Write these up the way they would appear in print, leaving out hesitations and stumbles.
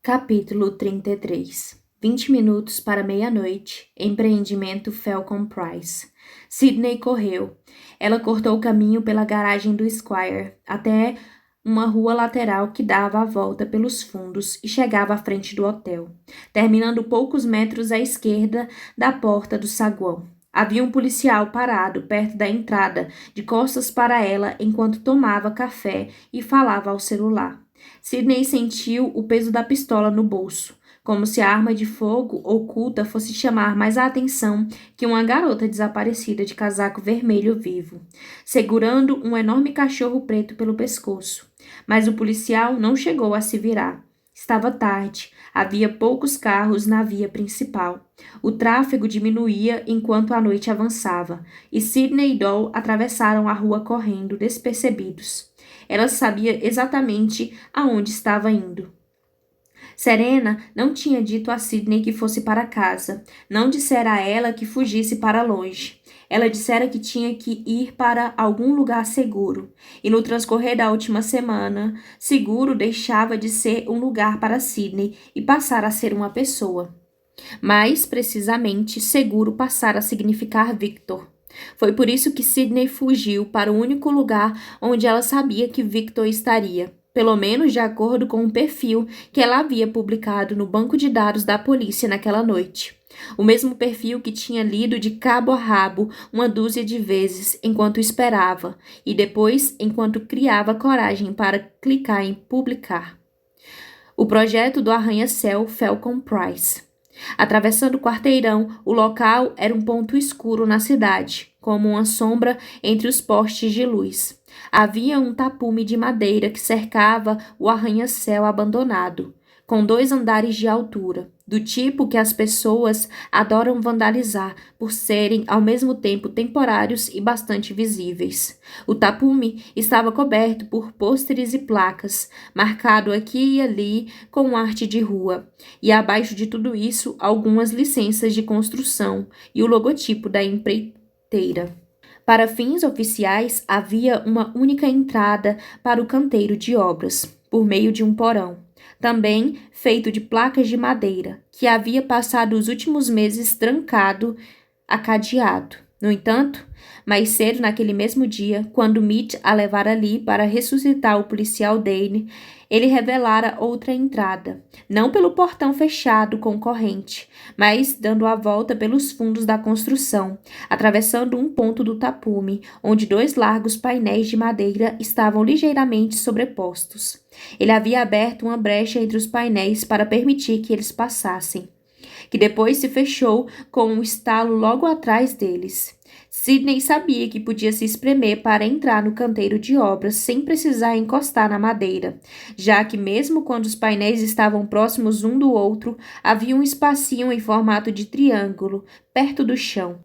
Capítulo 33. 20 minutos para meia-noite. Empreendimento Falcon Price. Sydney correu. Ela cortou o caminho pela garagem do Squire até uma rua lateral que dava a volta pelos fundos e chegava à frente do hotel, terminando poucos metros à esquerda da porta do saguão. Havia um policial parado perto da entrada, de costas para ela, enquanto tomava café e falava ao celular. Sydney sentiu o peso da pistola no bolso, como se a arma de fogo oculta fosse chamar mais a atenção que uma garota desaparecida de casaco vermelho vivo, segurando um enorme cachorro preto pelo pescoço. Mas o policial não chegou a se virar. Estava tarde, havia poucos carros na via principal. O tráfego diminuía enquanto a noite avançava, e Sydney e Doll atravessaram a rua correndo, despercebidos. Ela sabia exatamente aonde estava indo. Serena não tinha dito a Sydney que fosse para casa. Não dissera a ela que fugisse para longe. Ela dissera que tinha que ir para algum lugar seguro. E no transcorrer da última semana, seguro deixava de ser um lugar para Sydney e passar a ser uma pessoa. Mais precisamente, seguro passara a significar Victor. Foi por isso que Sydney fugiu para o único lugar onde ela sabia que Victor estaria, pelo menos de acordo com o perfil que ela havia publicado no banco de dados da polícia naquela noite. O mesmo perfil que tinha lido de cabo a rabo uma dúzia de vezes enquanto esperava e depois enquanto criava coragem para clicar em publicar. O projeto do arranha-céu Falcon Price. Atravessando o quarteirão, o local era um ponto escuro na cidade, como uma sombra entre os postes de luz. Havia um tapume de madeira que cercava o arranha-céu abandonado, com 2 andares de altura, do tipo que as pessoas adoram vandalizar por serem ao mesmo tempo temporários e bastante visíveis. O tapume estava coberto por pôsteres e placas, marcado aqui e ali com arte de rua, e abaixo de tudo isso algumas licenças de construção e o logotipo da empreiteira. Para fins oficiais, havia uma única entrada para o canteiro de obras, por meio de um porão, também feito de placas de madeira, que havia passado os últimos meses trancado a cadeado. No entanto, mais cedo naquele mesmo dia, quando Mitch a levara ali para ressuscitar o policial Dane, ele revelara outra entrada, não pelo portão fechado com corrente, mas dando a volta pelos fundos da construção, atravessando um ponto do tapume, onde 2 largos painéis de madeira estavam ligeiramente sobrepostos. Ele havia aberto uma brecha entre os painéis para permitir que eles passassem, que depois se fechou com um estalo logo atrás deles. Sydney sabia que podia se espremer para entrar no canteiro de obras sem precisar encostar na madeira, já que mesmo quando os painéis estavam próximos um do outro, havia um espacinho em formato de triângulo, perto do chão.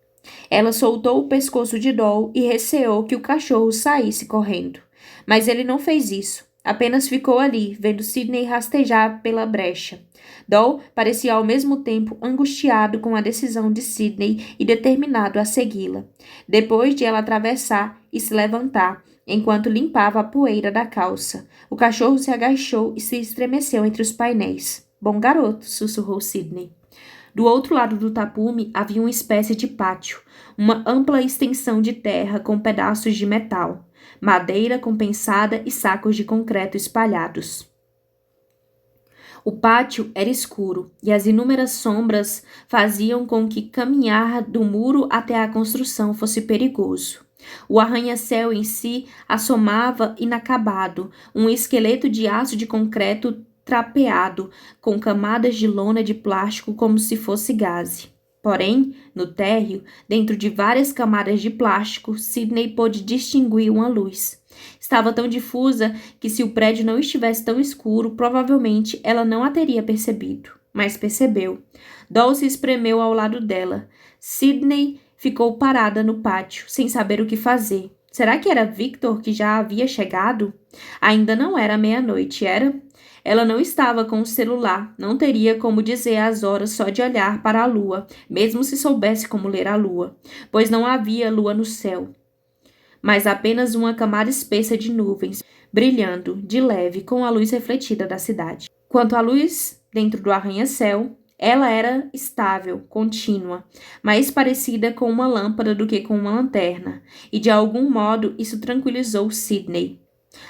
Ela soltou o pescoço de Doll e receou que o cachorro saísse correndo. Mas ele não fez isso. Apenas ficou ali, vendo Sydney rastejar pela brecha. Doll parecia ao mesmo tempo angustiado com a decisão de Sydney e determinado a segui-la. Depois de ela atravessar e se levantar, enquanto limpava a poeira da calça, o cachorro se agachou e se estremeceu entre os painéis. Bom garoto, sussurrou Sydney. Do outro lado do tapume havia uma espécie de pátio, uma ampla extensão de terra com pedaços de metal, madeira compensada e sacos de concreto espalhados. O pátio era escuro e as inúmeras sombras faziam com que caminhar do muro até a construção fosse perigoso. O arranha-céu em si assomava inacabado, um esqueleto de aço de concreto trapeado, com camadas de lona de plástico como se fosse gaze. Porém, no térreo, dentro de várias camadas de plástico, Sydney pôde distinguir uma luz. Estava tão difusa que, se o prédio não estivesse tão escuro, provavelmente ela não a teria percebido. Mas percebeu. Doll se espremeu ao lado dela. Sydney ficou parada no pátio, sem saber o que fazer. Será que era Victor que já havia chegado? Ainda não era meia-noite, era? Ela não estava com o celular, não teria como dizer as horas só de olhar para a lua, mesmo se soubesse como ler a lua, pois não havia lua no céu, mas apenas uma camada espessa de nuvens, brilhando, de leve, com a luz refletida da cidade. Quanto à luz dentro do arranha-céu, ela era estável, contínua, mais parecida com uma lâmpada do que com uma lanterna, e de algum modo isso tranquilizou Sidney.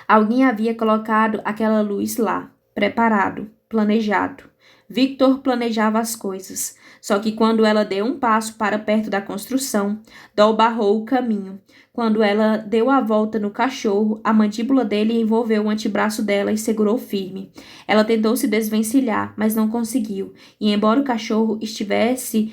Alguém havia colocado aquela luz lá, preparado, planejado. Victor planejava as coisas, só que quando ela deu um passo para perto da construção, Doll barrou o caminho. Quando ela deu a volta no cachorro, a mandíbula dele envolveu o antebraço dela e segurou firme. Ela tentou se desvencilhar, mas não conseguiu, e embora o cachorro tivesse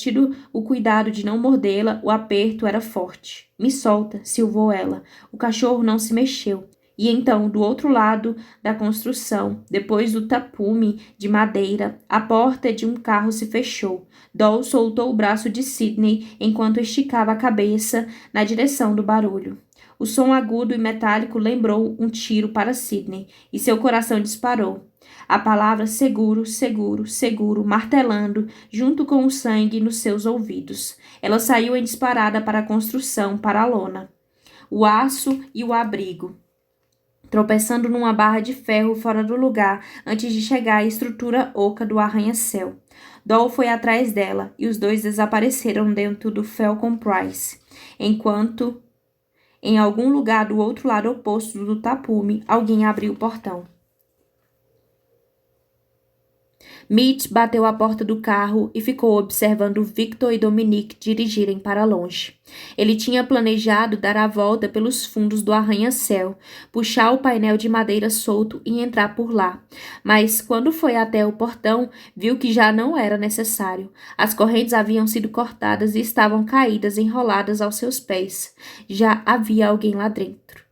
tido o cuidado de não mordê-la, o aperto era forte. Me solta, silvou ela. O cachorro não se mexeu. E então, do outro lado da construção, depois do tapume de madeira, a porta de um carro se fechou. Doll soltou o braço de Sidney enquanto esticava a cabeça na direção do barulho. O som agudo e metálico lembrou um tiro para Sidney, e seu coração disparou. A palavra seguro, seguro, seguro, martelando, junto com o sangue nos seus ouvidos. Ela saiu em disparada para a construção, para a lona. O aço e o abrigo, tropeçando numa barra de ferro fora do lugar antes de chegar à estrutura oca do arranha-céu. Doll foi atrás dela e os dois desapareceram dentro do Falcon Price, enquanto, em algum lugar do outro lado oposto do tapume, alguém abriu o portão. Mitch bateu a porta do carro e ficou observando Victor e Dominique dirigirem para longe. Ele tinha planejado dar a volta pelos fundos do arranha-céu, puxar o painel de madeira solto e entrar por lá. Mas, quando foi até o portão, viu que já não era necessário. As correntes haviam sido cortadas e estavam caídas, enroladas aos seus pés. Já havia alguém lá dentro.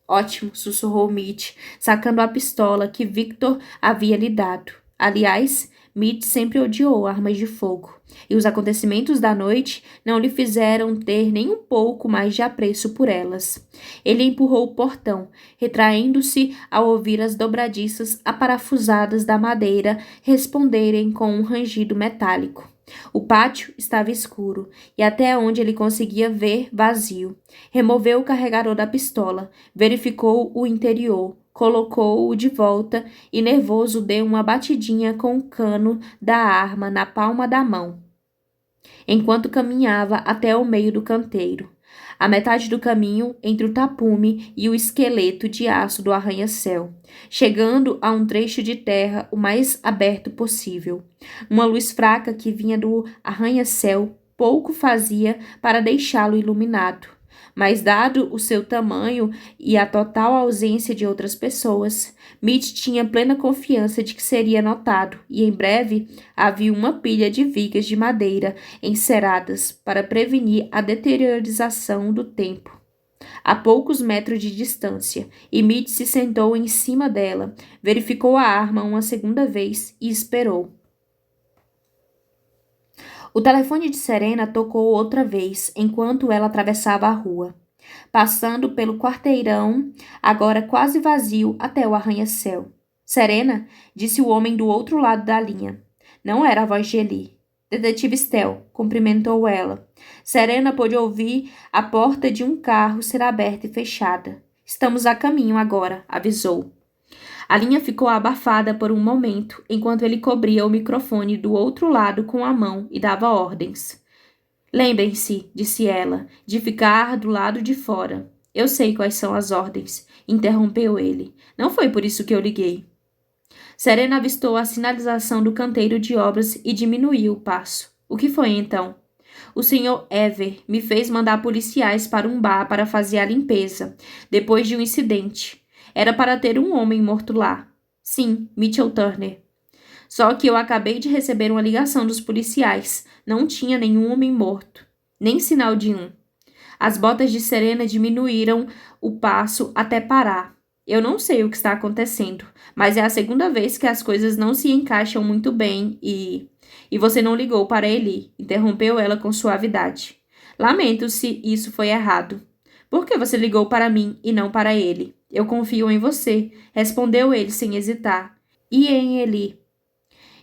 Ótimo, sussurrou Mitch, sacando a pistola que Victor havia lhe dado. Aliás, Mitch sempre odiou armas de fogo, e os acontecimentos da noite não lhe fizeram ter nem um pouco mais de apreço por elas. Ele empurrou o portão, retraindo-se ao ouvir as dobradiças aparafusadas da madeira responderem com um rangido metálico. O pátio estava escuro, e até onde ele conseguia ver, vazio. Removeu o carregador da pistola, verificou o interior, colocou-o de volta e, nervoso, deu uma batidinha com o cano da arma na palma da mão, enquanto caminhava até o meio do canteiro, a metade do caminho entre o tapume e o esqueleto de aço do arranha-céu, chegando a um trecho de terra o mais aberto possível. Uma luz fraca que vinha do arranha-céu pouco fazia para deixá-lo iluminado. Mas, dado o seu tamanho e a total ausência de outras pessoas, Mitch tinha plena confiança de que seria notado, e em breve havia uma pilha de vigas de madeira enceradas para prevenir a deteriorização do tempo. A poucos metros de distância, e Mitch se sentou em cima dela, verificou a arma uma segunda vez e esperou. O telefone de Serena tocou outra vez, enquanto ela atravessava a rua, passando pelo quarteirão, agora quase vazio, até o arranha-céu. Serena, disse o homem do outro lado da linha. Não era a voz de Eli. Detetive Stell, cumprimentou ela. Serena pôde ouvir a porta de um carro ser aberta e fechada. Estamos a caminho agora, avisou. A linha ficou abafada por um momento, enquanto ele cobria o microfone do outro lado com a mão e dava ordens. Lembrem-se, disse ela, de ficar do lado de fora. Eu sei quais são as ordens, interrompeu ele. Não foi por isso que eu liguei. Serena avistou a sinalização do canteiro de obras e diminuiu o passo. O que foi então? O Sr. Ever me fez mandar policiais para um bar para fazer a limpeza, depois de um incidente. Era para ter um homem morto lá. Sim, Mitchell Turner. Só que eu acabei de receber uma ligação dos policiais. Não tinha nenhum homem morto. Nem sinal de um. As botas de Serena diminuíram o passo até parar. Eu não sei o que está acontecendo, mas é a segunda vez que as coisas não se encaixam muito bem e você não ligou para Eli, interrompeu ela com suavidade. Lamento se isso foi errado. Por que você ligou para mim e não para ele? Eu confio em você, respondeu ele sem hesitar. E em Eli?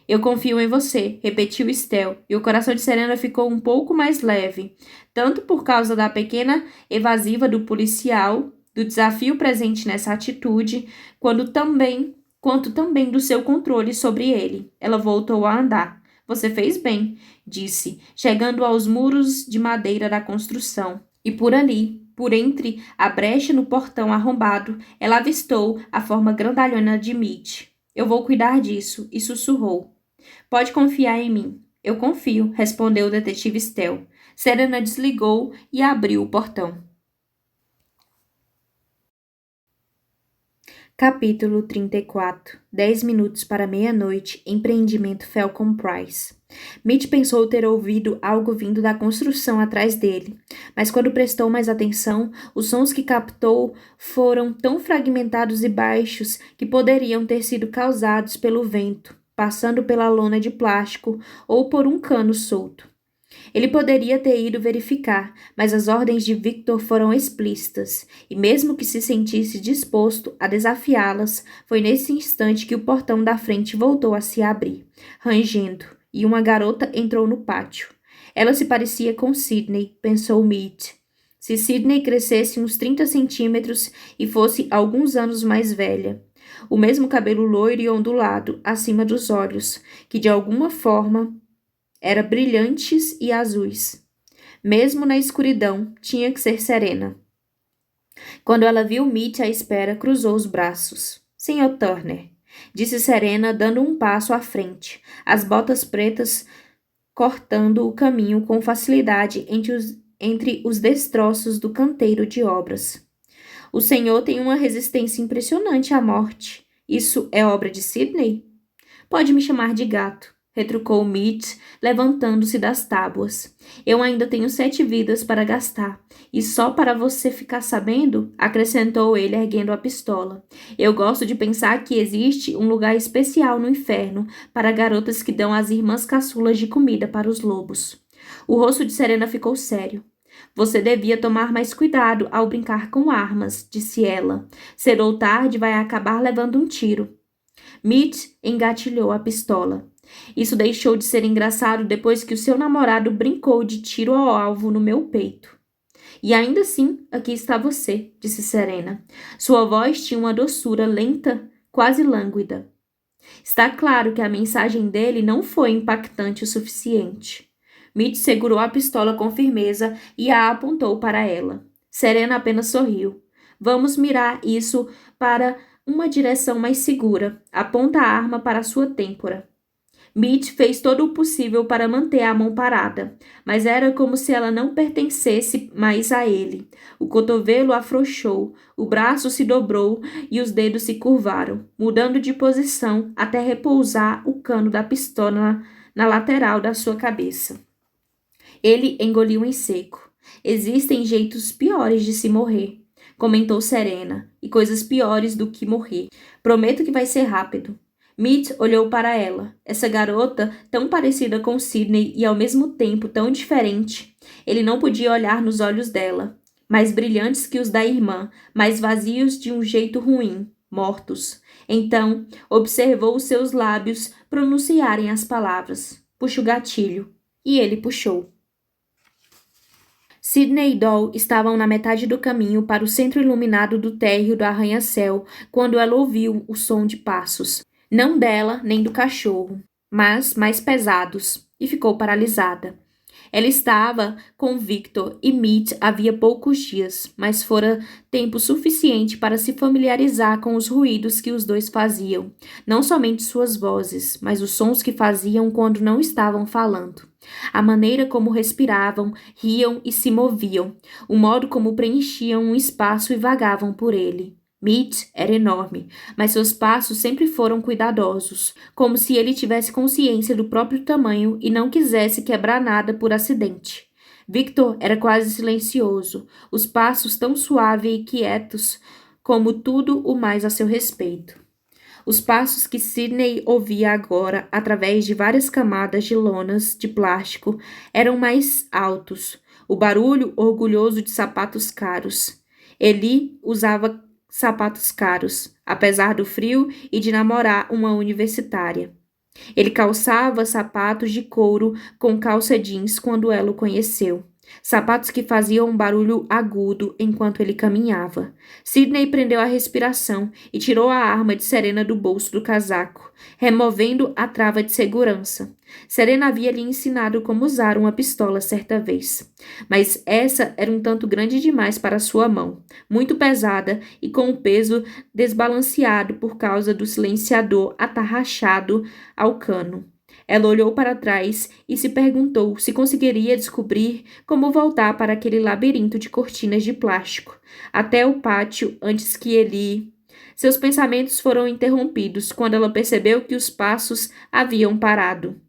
Eu confio em você, repetiu Stell, e o coração de Serena ficou um pouco mais leve, tanto por causa da pequena evasiva do policial, do desafio presente nessa atitude, quanto também quanto também do seu controle sobre ele. Ela voltou a andar. Você fez bem, disse, chegando aos muros de madeira da construção. E por ali, por entre a brecha no portão arrombado, ela avistou a forma grandalhona de Mitch. Eu vou cuidar disso, e sussurrou. Pode confiar em mim. Eu confio, respondeu o detetive Stell. Serena desligou e abriu o portão. Capítulo 34. 10 minutos para meia-noite. Empreendimento Falcon Price. Mitch pensou ter ouvido algo vindo da construção atrás dele, mas quando prestou mais atenção, os sons que captou foram tão fragmentados e baixos que poderiam ter sido causados pelo vento, passando pela lona de plástico ou por um cano solto. Ele poderia ter ido verificar, mas as ordens de Victor foram explícitas, e mesmo que se sentisse disposto a desafiá-las, foi nesse instante que o portão da frente voltou a se abrir, rangendo, e uma garota entrou no pátio. Ela se parecia com Sidney, pensou Mitch. Se Sidney crescesse uns 30 centímetros e fosse alguns anos mais velha. O mesmo cabelo loiro e ondulado acima dos olhos, que de alguma forma eram brilhantes e azuis. Mesmo na escuridão, tinha que ser Serena. Quando ela viu Mitch à espera, cruzou os braços. Senhor Turner, disse Serena, dando um passo à frente, as botas pretas cortando o caminho com facilidade entre os destroços do canteiro de obras. O senhor tem uma resistência impressionante à morte. Isso é obra de Sidney? Pode me chamar de gato, retrucou Mitch, levantando-se das tábuas. Eu ainda tenho 7 vidas para gastar. E só para você ficar sabendo, acrescentou ele, erguendo a pistola. Eu gosto de pensar que existe um lugar especial no inferno para garotas que dão às irmãs caçulas de comida para os lobos. O rosto de Serena ficou sério. Você devia tomar mais cuidado ao brincar com armas, disse ela. Cedo ou tarde vai acabar levando um tiro. Mitch engatilhou a pistola. Isso deixou de ser engraçado depois que o seu namorado brincou de tiro ao alvo no meu peito. E ainda assim, aqui está você, disse Serena. Sua voz tinha uma doçura lenta, quase lânguida. Está claro que a mensagem dele não foi impactante o suficiente. Mitch segurou a pistola com firmeza e a apontou para ela. Serena apenas sorriu. Vamos mirar isso para uma direção mais segura. Aponta a arma para sua têmpora. Mitch fez todo o possível para manter a mão parada, mas era como se ela não pertencesse mais a ele. O cotovelo afrouxou, o braço se dobrou e os dedos se curvaram, mudando de posição até repousar o cano da pistola na lateral da sua cabeça. Ele engoliu em seco. Existem jeitos piores de se morrer, comentou Serena, e coisas piores do que morrer. Prometo que vai ser rápido. Mitch olhou para ela, essa garota tão parecida com Sidney e ao mesmo tempo tão diferente. Ele não podia olhar nos olhos dela, mais brilhantes que os da irmã, mais vazios de um jeito ruim, mortos. Então, observou os seus lábios pronunciarem as palavras. Puxa o gatilho. E ele puxou. Sidney e Doll estavam na metade do caminho para o centro iluminado do térreo do arranha-céu quando ela ouviu o som de passos. Não dela nem do cachorro, mas mais pesados, e ficou paralisada. Ela estava com Victor e Mitch havia poucos dias, mas fora tempo suficiente para se familiarizar com os ruídos que os dois faziam, não somente suas vozes, mas os sons que faziam quando não estavam falando. A maneira como respiravam, riam e se moviam, o modo como preenchiam um espaço e vagavam por ele. Mitch era enorme, mas seus passos sempre foram cuidadosos, como se ele tivesse consciência do próprio tamanho e não quisesse quebrar nada por acidente. Victor era quase silencioso, os passos tão suaves e quietos como tudo o mais a seu respeito. Os passos que Sidney ouvia agora, através de várias camadas de lonas de plástico, eram mais altos, o barulho orgulhoso de sapatos caros. Eli usava sapatos caros, apesar do frio e de namorar uma universitária. Ele calçava sapatos de couro com calça jeans quando ela o conheceu. Sapatos que faziam um barulho agudo enquanto ele caminhava. Sidney prendeu a respiração e tirou a arma de Serena do bolso do casaco, removendo a trava de segurança. Serena havia lhe ensinado como usar uma pistola certa vez, mas essa era um tanto grande demais para sua mão, muito pesada e com o peso desbalanceado por causa do silenciador atarrachado ao cano. Ela olhou para trás e se perguntou se conseguiria descobrir como voltar para aquele labirinto de cortinas de plástico, até o pátio antes que ele... Seus pensamentos foram interrompidos quando ela percebeu que os passos haviam parado.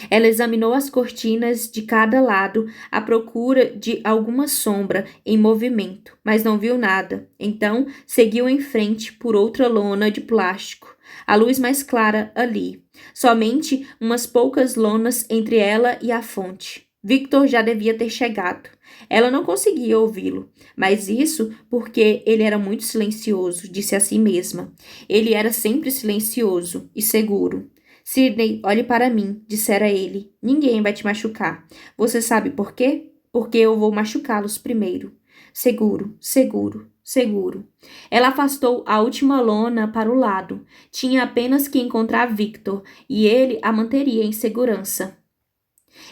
Ela examinou as cortinas de cada lado à procura de alguma sombra em movimento, mas não viu nada. Então, seguiu em frente por outra lona de plástico, a luz mais clara ali. Somente umas poucas lonas entre ela e a fonte. Victor já devia ter chegado. Ela não conseguia ouvi-lo, mas isso porque ele era muito silencioso, disse a si mesma. Ele era sempre silencioso e seguro. Sidney, olhe para mim, dissera ele. Ninguém vai te machucar. Você sabe por quê? Porque eu vou machucá-los primeiro. Seguro, seguro, seguro. Ela afastou a última lona para o lado. Tinha apenas que encontrar Victor e ele a manteria em segurança.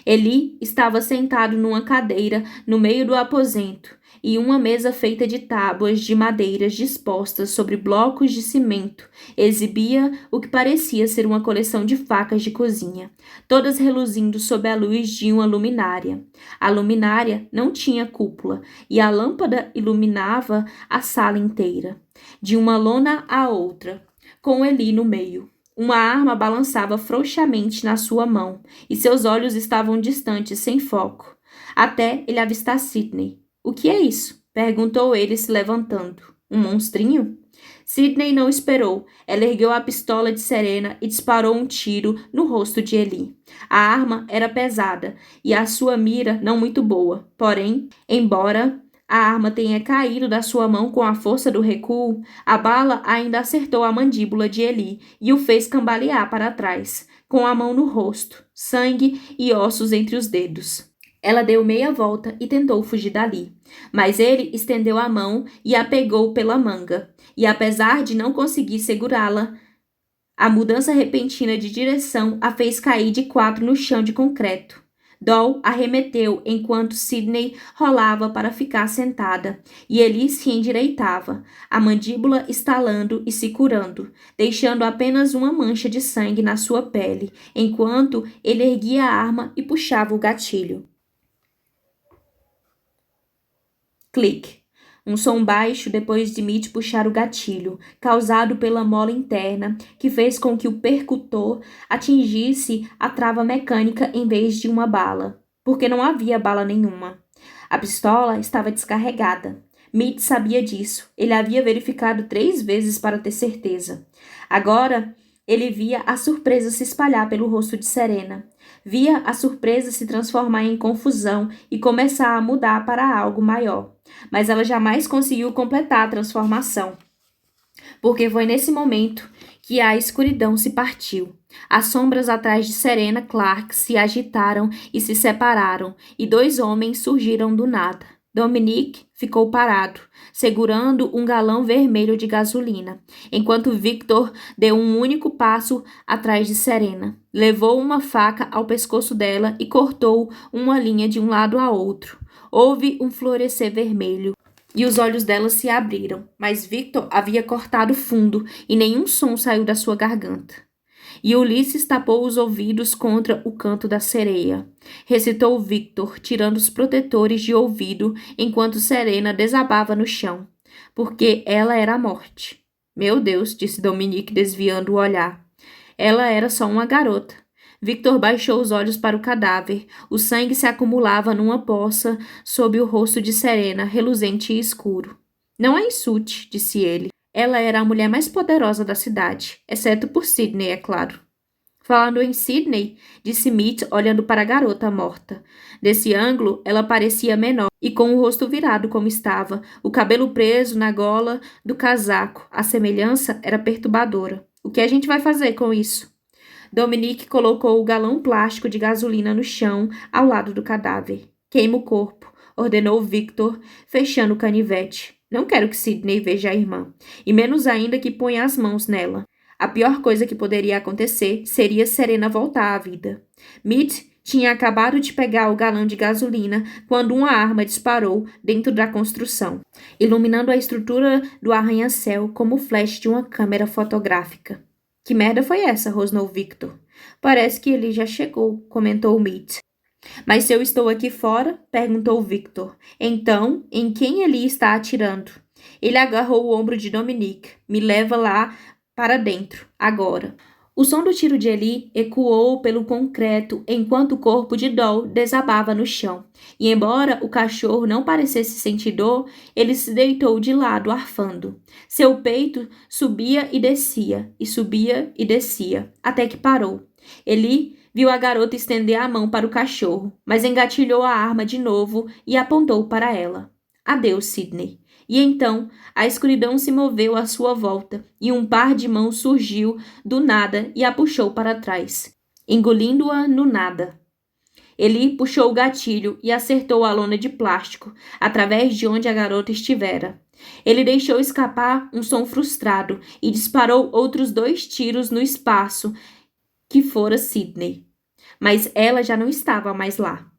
Eli estava sentado numa cadeira no meio do aposento e uma mesa feita de tábuas de madeiras dispostas sobre blocos de cimento exibia o que parecia ser uma coleção de facas de cozinha, todas reluzindo sob a luz de uma luminária. A luminária não tinha cúpula e a lâmpada iluminava a sala inteira, de uma lona à outra, com Eli no meio. Uma arma balançava frouxamente na sua mão, e seus olhos estavam distantes, sem foco, até ele avistar Sidney. — O que é isso? Perguntou ele, se levantando. — Um monstrinho? Sidney não esperou. Ela ergueu a pistola de Serena e disparou um tiro no rosto de Eli. A arma era pesada, e a sua mira não muito boa. Porém, embora a arma tenha caído da sua mão com a força do recuo, a bala ainda acertou a mandíbula de Eli e o fez cambalear para trás, com a mão no rosto, sangue e ossos entre os dedos. Ela deu meia volta e tentou fugir dali, mas ele estendeu a mão e a pegou pela manga, e apesar de não conseguir segurá-la, a mudança repentina de direção a fez cair de quatro no chão de concreto. Doll arremeteu enquanto Sidney rolava para ficar sentada, e Eli se endireitava, a mandíbula estalando e se curando, deixando apenas uma mancha de sangue na sua pele, enquanto ele erguia a arma e puxava o gatilho. Clique. Um som baixo depois de Mitch puxar o gatilho, causado pela mola interna, que fez com que o percutor atingisse a trava mecânica em vez de uma bala, porque não havia bala nenhuma. A pistola estava descarregada. Mitch sabia disso. Ele havia verificado 3 vezes para ter certeza. Agora, ele via a surpresa se espalhar pelo rosto de Serena. Via a surpresa se transformar em confusão e começar a mudar para algo maior. Mas ela jamais conseguiu completar a transformação, porque foi nesse momento que a escuridão se partiu. As sombras atrás de Serena Clark se agitaram e se separaram, e 2 homens surgiram do nada. Dominic ficou parado, segurando um galão vermelho de gasolina, enquanto Victor deu um único passo atrás de Serena. Levou uma faca ao pescoço dela e cortou uma linha de um lado a outro. Houve um florescer vermelho e os olhos dela se abriram, mas Victor havia cortado fundo e nenhum som saiu da sua garganta. E Ulisses tapou os ouvidos contra o canto da sereia. Recitou Victor, tirando os protetores de ouvido enquanto Serena desabava no chão, porque ela era a morte. Meu Deus, disse Dominique, desviando o olhar. Ela era só uma garota. Victor baixou os olhos para o cadáver. O sangue se acumulava numa poça sob o rosto de Serena, reluzente e escuro. Não a insulte, disse ele. Ela era a mulher mais poderosa da cidade, exceto por Sidney, é claro. Falando em Sidney, disse Mitch, olhando para a garota morta. Desse ângulo, ela parecia menor e com o rosto virado como estava, o cabelo preso na gola do casaco. A semelhança era perturbadora. O que a gente vai fazer com isso? Dominique colocou o galão plástico de gasolina no chão, ao lado do cadáver. Queima o corpo, ordenou Victor, fechando o canivete. Não quero que Sidney veja a irmã, e menos ainda que ponha as mãos nela. A pior coisa que poderia acontecer seria Serena voltar à vida. Mead tinha acabado de pegar o galão de gasolina quando uma arma disparou dentro da construção, iluminando a estrutura do arranha-céu como o flash de uma câmera fotográfica. Que merda foi essa? Rosnou Victor. Parece que ele já chegou, comentou Mead. Mas se eu estou aqui fora? Perguntou Victor. Então, em quem ele está atirando? Ele agarrou o ombro de Dominique. Me leva lá para dentro, agora. O som do tiro de Eli ecoou pelo concreto enquanto o corpo de Doll desabava no chão. E embora o cachorro não parecesse sentir dor, ele se deitou de lado, arfando. Seu peito subia e descia, até que parou. Eli viu a garota estender a mão para o cachorro, mas engatilhou a arma de novo e apontou para ela. Adeus, Sidney. E então, a escuridão se moveu à sua volta e um par de mãos surgiu do nada e a puxou para trás, engolindo-a no nada. Eli puxou o gatilho e acertou a lona de plástico, através de onde a garota estivera. Ele deixou escapar um som frustrado e disparou outros 2 tiros no espaço que fora Sidney. Mas ela já não estava mais lá.